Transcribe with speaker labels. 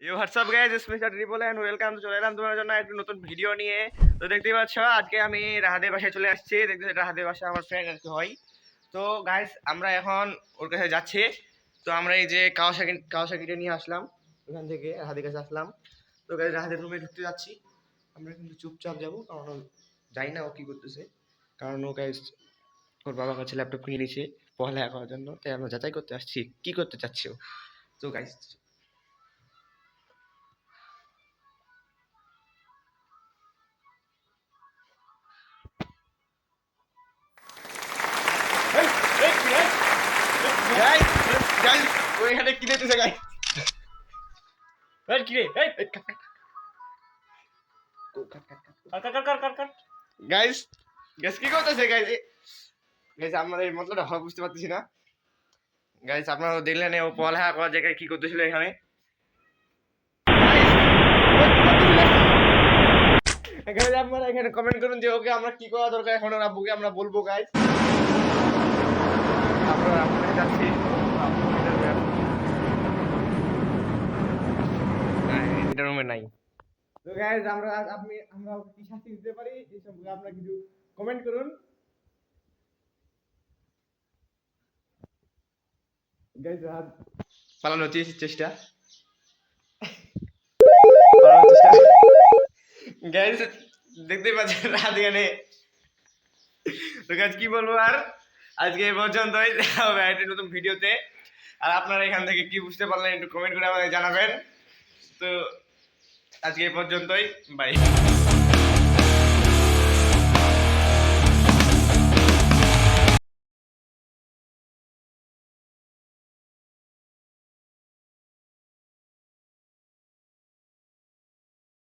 Speaker 1: You WhatsApp guys special triple and welcome চলে এলাম তোমার জন্য একটা নতুন ভিডিও নিয়ে। তো দেখতেই পাচ্ছ আজকে আমি রাহাদের বাসায় চলে আসছি। দেখতে রাহাদের বাসায় আমার ফ্রেন্ড আর কি হয়। তো গাইজ আমরা এখন ওর কাছে যাচ্ছি। তো আমরা এই যে কাওয়াসাকিটা নিয়ে আসলাম, ওখান থেকে রাহাদের কাছে আসলাম। তো গাইজ রাহাদের রুমে ঢুকতে যাচ্ছি। আমরা কিন্তু চুপচাপ যাবো, কারণ জানি না ও কি করতেছে। কারণ ও গাইজ ওর বাবার কাছে ল্যাপটপ কিনে নিয়েছে পড়ালেখা করার জন্য, তাই আমরা যাচাই করতে আসছি কি করতে চাচ্ছি ও। তো গাইজ গাইস গাইস ওইখানে কি দেখতেছে গাইস? এই কি রে? এই গাইস গাইস কি করতেছে গাইস? গাইস আমরা এই মতলবটা ভালো বুঝতে পারতেছি না। গাইস আপনারা দেখলেন ও পড়ালেখা করার জায়গায় কি করতেছিল এখানে। গাইস আপনারা এখানে কমেন্ট করুন যে ওকে আমরা কি করা দরকার, এখন ওর আব্বুকে আমরা বলবো গাইস। আপনারা যাচ্ছি এটা রুমে নাই। তো গাইস আমরা কি শাস্তি দিতে পারি এই সম্পর্কে আপনারা কিছু কমেন্ট করুন। গাইস পালানোর চেষ্টা গাইস দেখতেই পাচ্ছেন রাত এখানে। তো গাইস কি বলবো আর, আজকে এই পর্যন্তই, দেখা হবে একটা নতুন ভিডিওতে। আর আপনারা এখান থেকে কি বুঝতে পারলেন একটু কমেন্ট করে আমাদের জানাবেন। তো আজকে এই পর্যন্তই, বাই।